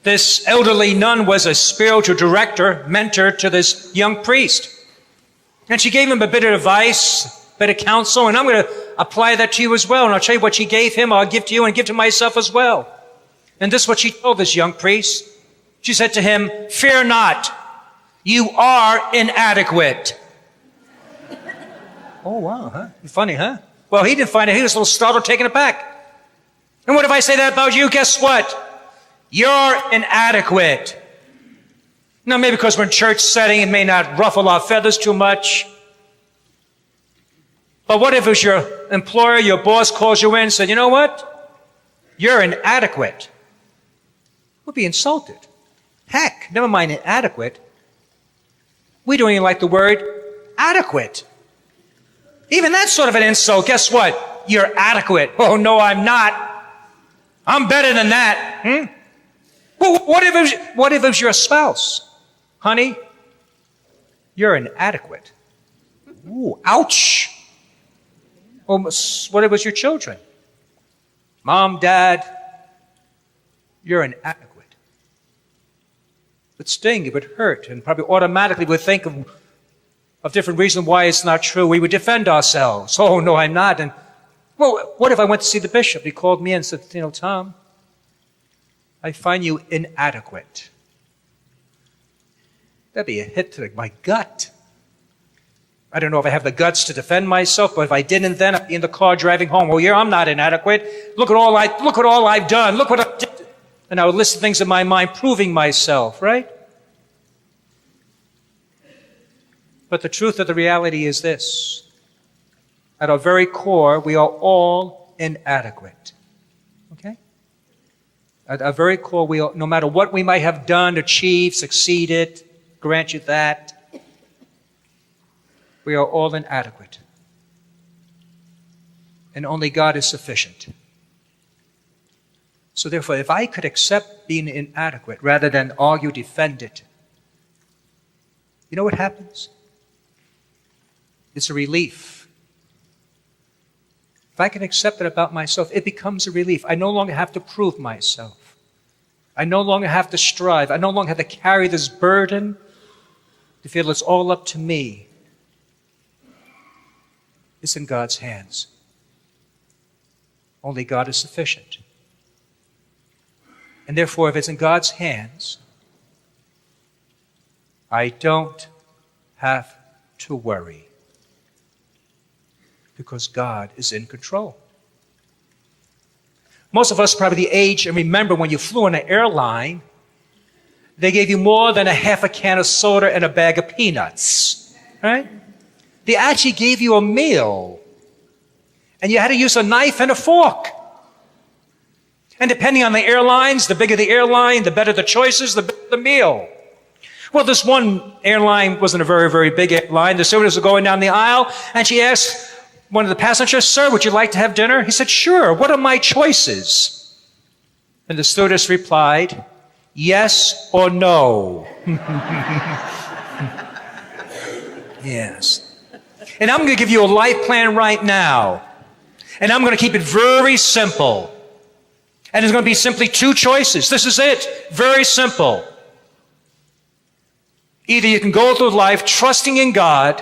This elderly nun was a spiritual director, mentor to this young priest. And she gave him a bit of advice, a bit of counsel, and I'm going to apply that to you as well. And I'll tell you what she gave him, I'll give to you and give to myself as well. And this is what she told this young priest. She said to him, "Fear not, you are inadequate." Oh, wow, huh? Funny, huh? Well, he didn't find it. He was a little startled, taken aback. And what if I say that about you? Guess what? You're inadequate. Now, maybe because we're in church setting, it may not ruffle our feathers too much. But what if it was your employer, your boss calls you in and said, "You know what? You're inadequate." We'd be insulted. Heck, never mind inadequate. We don't even like the word adequate. Even that's sort of an insult. Guess what? You're adequate. Oh, no, I'm not. I'm better than that. Well, what if it was your spouse? "Honey, you're inadequate." Ooh, ouch. Well, what if it was your children? "Mom, Dad, you're inadequate." It would sting, it would hurt, and probably automatically would think of different reasons why it's not true. We would defend ourselves. "Oh, no, I'm not." And, well, what if I went to see the bishop? He called me in and said, "Tom, I find you inadequate." That'd be a hit to my gut. I don't know if I have the guts to defend myself, but if I didn't, then I'd be in the car driving home. "Oh, yeah, I'm not inadequate. Look at all I've done. Look what I did." And I would list things in my mind proving myself, right? But the truth of the reality is this. At our very core, we are all inadequate. Okay? At our very core, no matter what we might have done, achieved, succeeded, grant you that, we are all inadequate. And only God is sufficient. So therefore, if I could accept being inadequate rather than argue, defend it, you know what happens? It's a relief. If I can accept it about myself, it becomes a relief. I no longer have to prove myself. I no longer have to strive. I no longer have to carry this burden to feel it's all up to me. It's in God's hands. Only God is sufficient. And therefore, if it's in God's hands, I don't have to worry because God is in control. Most of us probably the age and remember when you flew on an airline, they gave you more than a half a can of soda and a bag of peanuts, right? They actually gave you a meal, and you had to use a knife and a fork. And depending on the airlines, the bigger the airline, the better the choices, the better the meal. Well, this one airline wasn't a very, very big airline. The stewardess was going down the aisle, and she asked one of the passengers, "Sir, would you like to have dinner?" He said, "Sure. What are my choices?" And the stewardess replied, "Yes or no." Yes. And I'm going to give you a life plan right now. And I'm going to keep it very simple. And there's going to be simply two choices. This is it. Very simple. Either you can go through life trusting in God,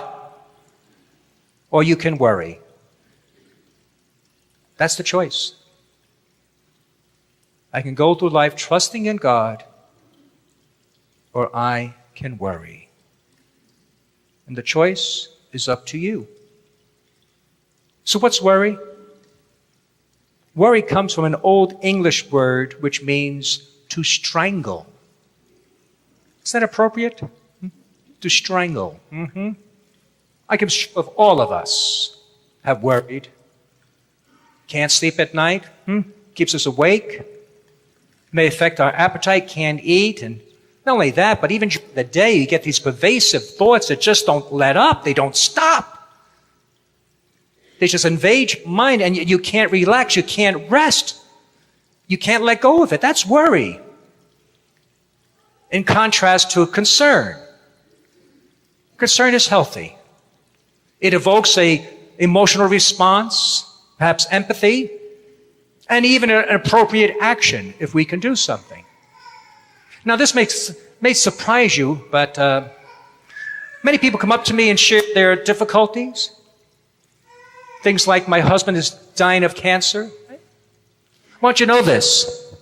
or you can worry. That's the choice. I can go through life trusting in God, or I can worry. And the choice is up to you. So what's worry? Worry comes from an old English word which means to strangle. Is that appropriate? To strangle. I can sure of all of us have worried. Can't sleep at night. Keeps us awake. May affect our appetite, can't eat. And not only that, but even during the day, you get these pervasive thoughts that just don't let up. They don't stop. They just invade your mind, and you can't relax. You can't rest. You can't let go of it. That's worry. In contrast to concern. Concern is healthy. It evokes an emotional response, perhaps empathy, and even an appropriate action if we can do something. Now, this may surprise you, but many people come up to me and share their difficulties. Things like, my husband is dying of cancer. I want you to know this.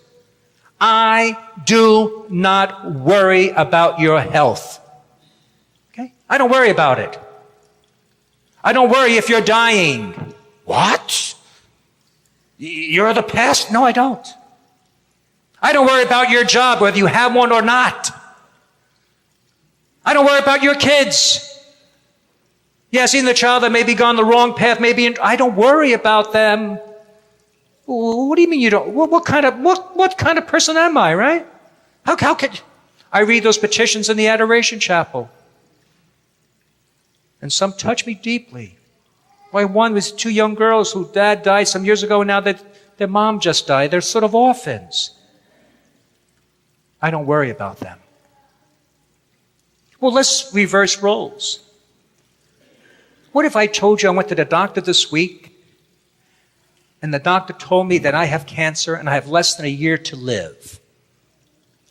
I do not worry about your health. Okay? I don't worry about it. I don't worry if you're dying. What? You're the past? No, I don't. I don't worry about your job, whether you have one or not. I don't worry about your kids. Yes, even the child that may be gone the wrong path, I don't worry about them. What do you mean you don't? What kind of person am I, right? How could I read those petitions in the Adoration Chapel? And some touch me deeply. Why, one was two young girls whose dad died some years ago, and now that their mom just died. They're sort of orphans. I don't worry about them. Well, let's reverse roles. What if I told you I went to the doctor this week, and the doctor told me that I have cancer and I have less than a year to live?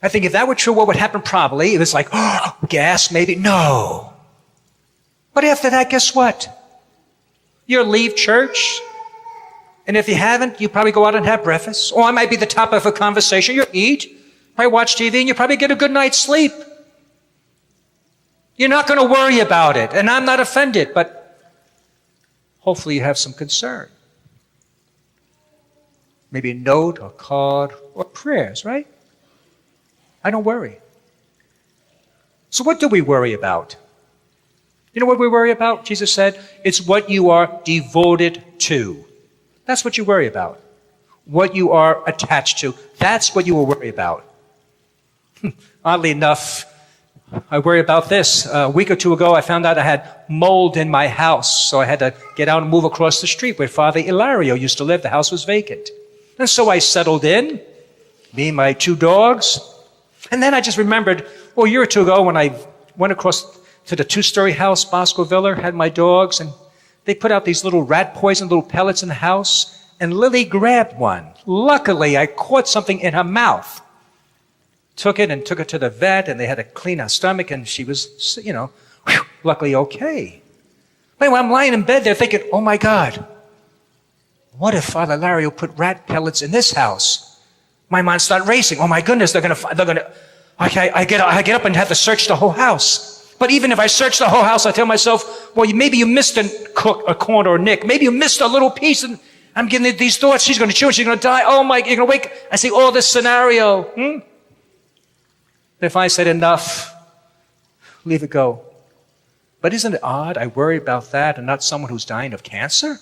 I think if that were true, what would happen probably? It was like, oh, gas maybe? No. But after that, guess what? You'll leave church, and if you haven't, you probably go out and have breakfast. Or I might be the top of a conversation. You'll eat, probably watch TV, and you probably get a good night's sleep. You're not going to worry about it, and I'm not offended, but hopefully you have some concern. Maybe a note or card or prayers, right? I don't worry. So what do we worry about? You know what we worry about? Jesus said, it's what you are devoted to. That's what you worry about. What you are attached to. That's what you will worry about. Oddly enough, I worry about this. A week or two ago, I found out I had mold in my house, so I had to get out and move across the street where Father Ilario used to live. The house was vacant. And so I settled in, me and my two dogs. And then I just remembered, well, a year or two ago when I went across to the two-story house, Bosco Villa, had my dogs, and they put out these little rat poison, little pellets in the house, and Lily grabbed one. Luckily, I caught something in her mouth. Took it to the vet, and they had to clean her stomach, and she was, luckily okay. But anyway, I'm lying in bed there thinking, oh my God, what if Father Lario put rat pellets in this house? My mind started racing. Oh my goodness, they're gonna, I get up and have to search the whole house. But even if I search the whole house, I tell myself, well, maybe you missed a corn or a nick. Maybe you missed a little piece, and I'm getting these thoughts. She's going to chew it. She's going to die. Oh my, you're going to wake. I see all this scenario. If I said enough, leave it go. But isn't it odd? I worry about that and not someone who's dying of cancer.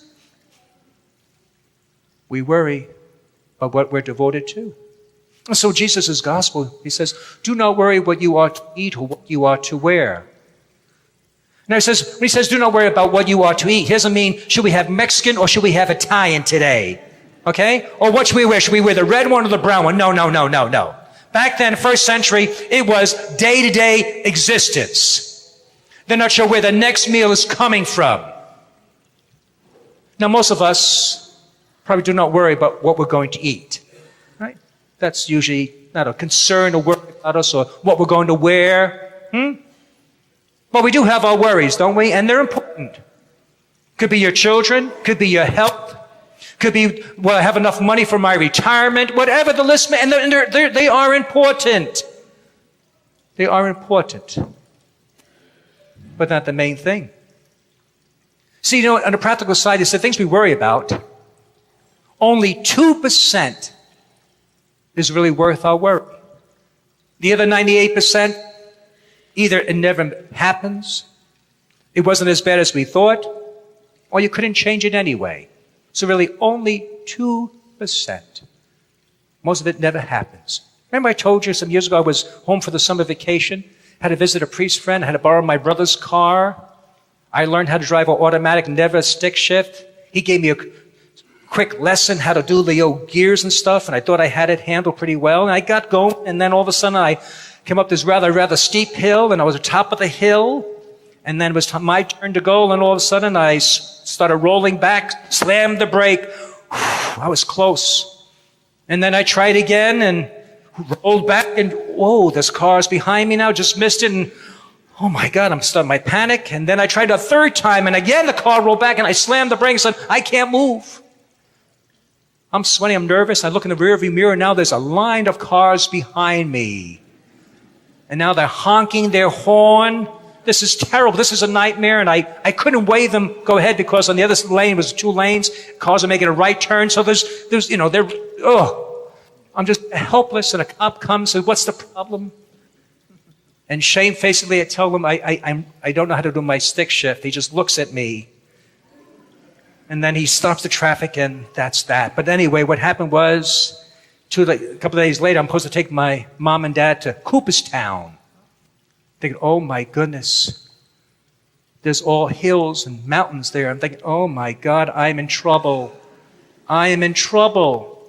We worry about what we're devoted to. And so Jesus' gospel, he says, do not worry what you ought to eat or what you ought to wear. Now when he says, do not worry about what you ought to eat, he doesn't mean, should we have Mexican or should we have Italian today? Okay? Or what should we wear? Should we wear the red one or the brown one? No. Back then, first century, it was day-to-day existence. They're not sure where the next meal is coming from. Now, most of us probably do not worry about what we're going to eat. Right? That's usually not a concern or worry about us or what we're going to wear. But we do have our worries, don't we? And they're important. Could be your children, could be your health, could be, will I have enough money for my retirement? Whatever the list may, and they are important. They are important. But not the main thing. See, on the practical side, it's the things we worry about. Only 2% is really worth our worry. The other 98%, either it never happens, it wasn't as bad as we thought, or you couldn't change it anyway. So really only 2%. Most of it never happens. Remember I told you some years ago I was home for the summer vacation, had to visit a priest friend, had to borrow my brother's car. I learned how to drive an automatic, never a stick shift. He gave me a quick lesson how to do the old gears and stuff, and I thought I had it handled pretty well. And I got going, and then all of a sudden I came up this rather steep hill, and I was at the top of the hill, and then it was my turn to go, and all of a sudden I started rolling back, slammed the brake. I was close. And then I tried again, and rolled back and, whoa, this car's behind me now, just missed it, and oh my God, I'm starting my panic. And then I tried a third time, and again the car rolled back, and I slammed the brakes, and I can't move. I'm sweating, I'm nervous. I look in the rearview mirror, now there's a line of cars behind me. And now they're honking their horn. This is terrible. This is a nightmare. And I couldn't wave them, go ahead, because on the other lane was 2 lanes. Cars are making a right turn. So there's, I'm just helpless. And a cop comes and says, what's the problem? And shamefacedly, I tell him, I don't know how to do my stick shift. He just looks at me. And then he stops the traffic, and that's that. But anyway, what happened was, a couple of days later, I'm supposed to take my mom and dad to Cooperstown. Thinking, oh my goodness, there's all hills and mountains there. I'm thinking, oh my God, I'm in trouble. I am in trouble.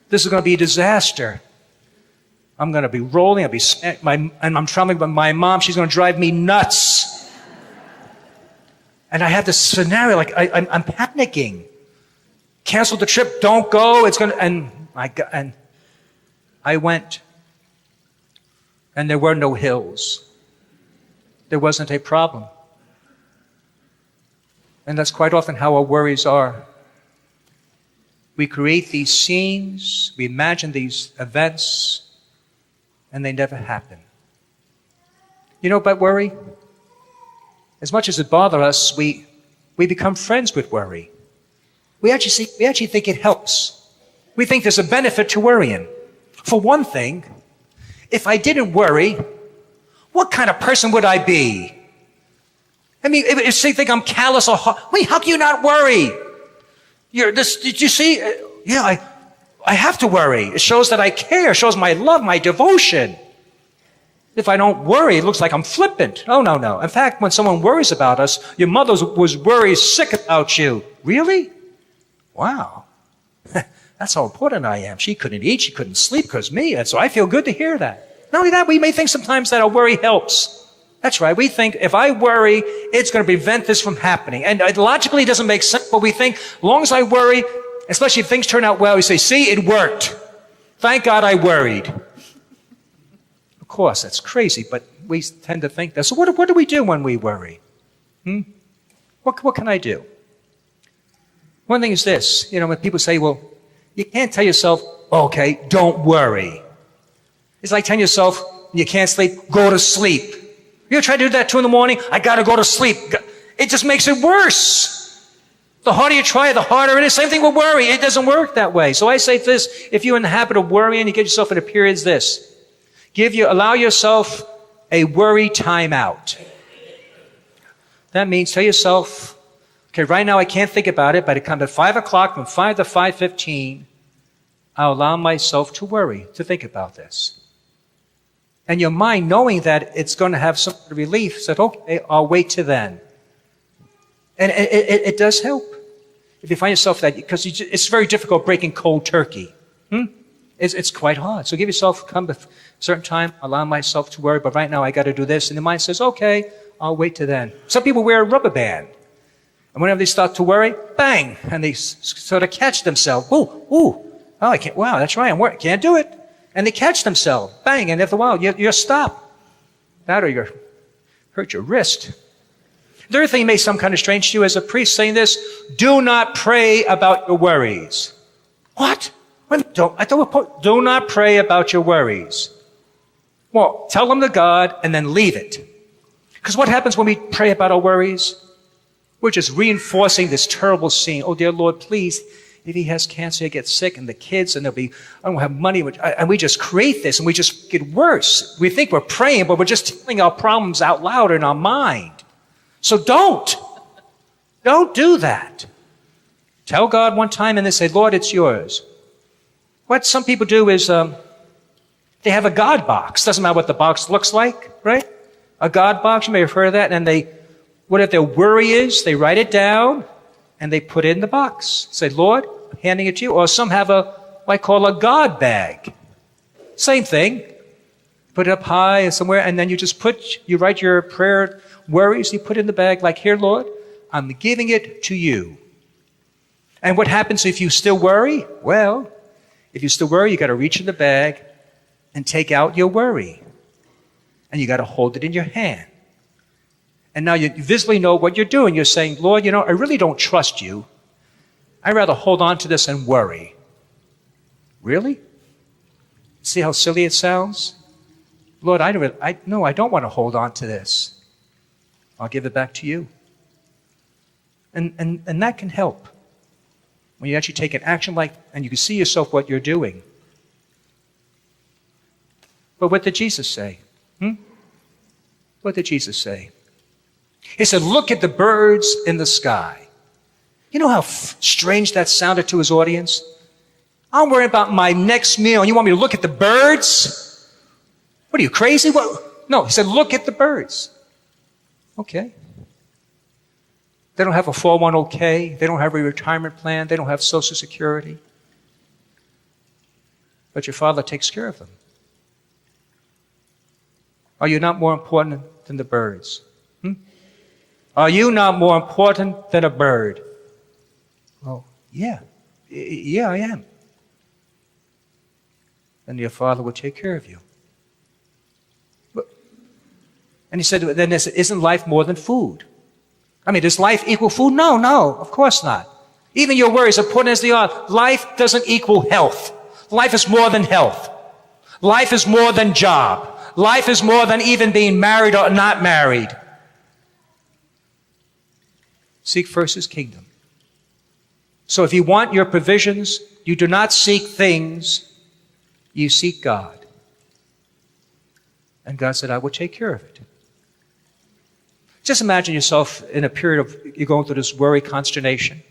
This is going to be a disaster. I'm going to be rolling. And I'm traveling with my mom. She's going to drive me nuts. And I have this scenario, like I'm panicking. Cancel the trip. Don't go. It's going to. And I went, and there were no hills. There wasn't a problem. And that's quite often how our worries are. We create these scenes, we imagine these events, and they never happen. You know about worry? As much as it bothers us, we become friends with worry. We actually think it helps. We think there's a benefit to worrying. For one thing, if I didn't worry, what kind of person would I be? I mean, if you think I'm callous or hard, wait, how can you not worry? Did you see? Yeah, I have to worry. It shows that I care. It shows my love, my devotion. If I don't worry, it looks like I'm flippant. Oh, no. In fact, when someone worries about us, your mother was worried sick about you. Really? Wow. That's how important I am. She couldn't eat, she couldn't sleep because of me. And so I feel good to hear that. Not only that, we may think sometimes that our worry helps. That's right. We think if I worry, it's going to prevent this from happening. And logically, it doesn't make sense, but we think, as long as I worry, especially if things turn out well, we say, see, it worked. Thank God I worried. Of course, that's crazy, but we tend to think that. So what do we do when we worry? What can I do? One thing is this. When people say, well, you can't tell yourself, okay, don't worry. It's like telling yourself, you can't sleep, go to sleep. You ever try to do that 2 a.m? I got to go to sleep. It just makes it worse. The harder you try, the harder it is. Same thing with worry. It doesn't work that way. So I say this, if you're in the habit of worrying, you get yourself in a period, it's this. Allow yourself a worry timeout. That means tell yourself, okay, right now I can't think about it, but it comes at 5 o'clock, from 5 to 5:15, I'll allow myself to worry, to think about this. And your mind, knowing that it's going to have some relief, said, okay, I'll wait till then. And it does help. If you find yourself that, because it's very difficult breaking cold turkey. It's quite hard. So give yourself, come a certain time, allow myself to worry, but right now I got to do this. And the mind says, okay, I'll wait till then. Some people wear a rubber band. And whenever they start to worry, bang, and they sort of catch themselves. Oh, I can't, wow, that's right, can't do it. And they catch themselves, bang, and after a while, you're stopped. That or you hurt your wrist. The other thing may sound kind of strange to you as a priest saying this, do not pray about your worries. What? Do not pray about your worries. Well, tell them to God and then leave it. Because what happens when we pray about our worries? We're just reinforcing this terrible scene. Oh, dear Lord, please, if he has cancer, he'll get sick, and the kids, and I don't have money. And we just create this, and we just get worse. We think we're praying, but we're just telling our problems out loud in our mind. So don't do that. Tell God one time and then say, Lord, it's yours. What some people do is they have a God box. Doesn't matter what the box looks like, right? A God box, you may have heard of that. And whatever their worry is, they write it down and they put it in the box. Say, Lord, I'm handing it to you. Or some have what I call a God bag. Same thing. Put it up high somewhere, and then you write your prayer worries, you put it in the bag like, here, Lord, I'm giving it to you. And what happens if you still worry? Well, if you still worry, you got to reach in the bag and take out your worry. And you got to hold it in your hand. And now you visibly know what you're doing. You're saying, Lord, I really don't trust you. I'd rather hold on to this and worry. Really? See how silly it sounds? Lord, I don't want to hold on to this. I'll give it back to you. And that can help. When you actually take an action and you can see yourself what you're doing. But what did Jesus say? What did Jesus say? He said, look at the birds in the sky. You know how strange that sounded to his audience? I'm worried about my next meal, and you want me to look at the birds? What are you, crazy? No, he said, look at the birds. Okay. They don't have a 401k. They don't have a retirement plan. They don't have Social Security. But your Father takes care of them. Are you not more important than the birds? Are you not more important than a bird? Well, yeah. Yeah, I am. Then your Father will take care of you. And he said, then isn't life more than food? I mean, does life equal food? No, of course not. Even your worries are put as they are. Life doesn't equal health. Life is more than health. Life is more than job. Life is more than even being married or not married. Seek first his kingdom. So if you want your provisions, you do not seek things, you seek God. And God said, I will take care of it. Just imagine yourself in a period of, you're going through this worry, consternation.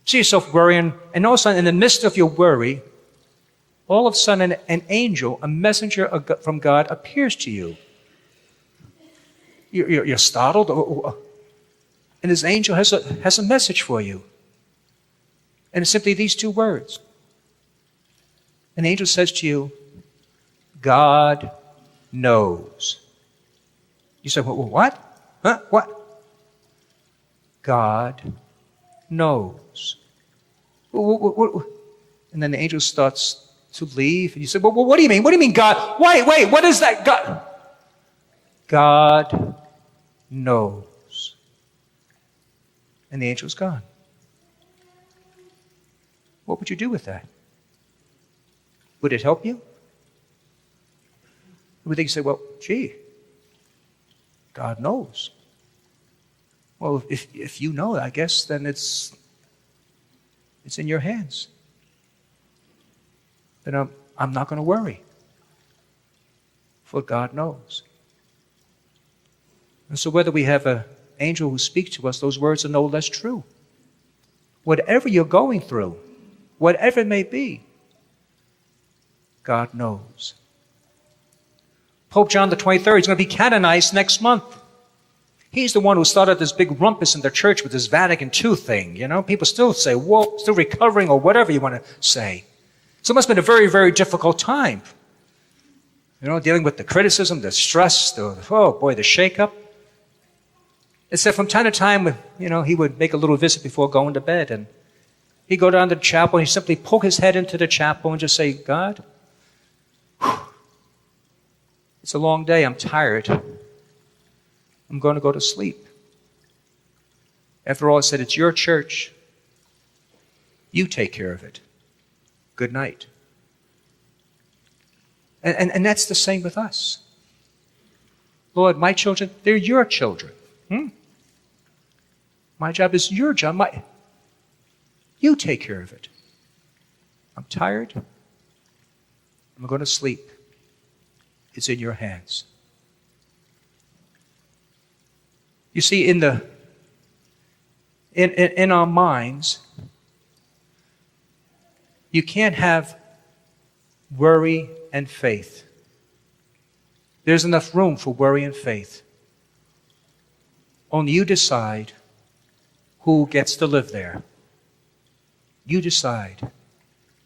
See yourself worrying, and all of a sudden, in the midst of your worry, all of a sudden, an angel, a messenger from God appears to you. You're startled, and this angel has a message for you. And it's simply these two words. An angel says to you, God knows. You say, well, what? Huh? What? God knows. And then the angel starts to leave. And you say, well, what do you mean? What do you mean, God? Wait, what is that? God knows. And the angel's gone. What would you do with that? Would it help you? Would you say, well, gee, God knows. Well, if you know, I guess, then it's in your hands. Then I'm not going to worry. For God knows. And so whether we have an angel who speaks to us, those words are no less true. Whatever you're going through, whatever it may be, God knows. Pope John the 23rd is going to be canonized next month. He's the one who started this big rumpus in the church with this Vatican II thing. People still say, whoa, still recovering, or whatever you want to say. So it must have been a very, very difficult time. Dealing with the criticism, the stress, the shakeup. It said from time to time, he would make a little visit before going to bed, and he'd go down to the chapel, and he'd simply poke his head into the chapel and just say, God, it's a long day, I'm tired. I'm going to go to sleep. After all, I said, it's your church. You take care of it. Good night. And that's the same with us. Lord, my children, they're your children. My job is your job. You take care of it. I'm tired. I'm going to sleep. It's in your hands. You see, in our minds, you can't have worry and faith. There's enough room for worry and faith. Only you decide who gets to live there. You decide.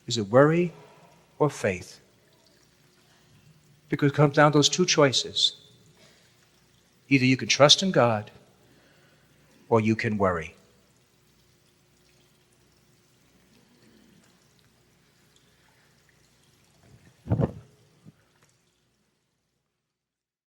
Is it worry or faith? Because it comes down to those two choices. Either you can trust in God or you can worry.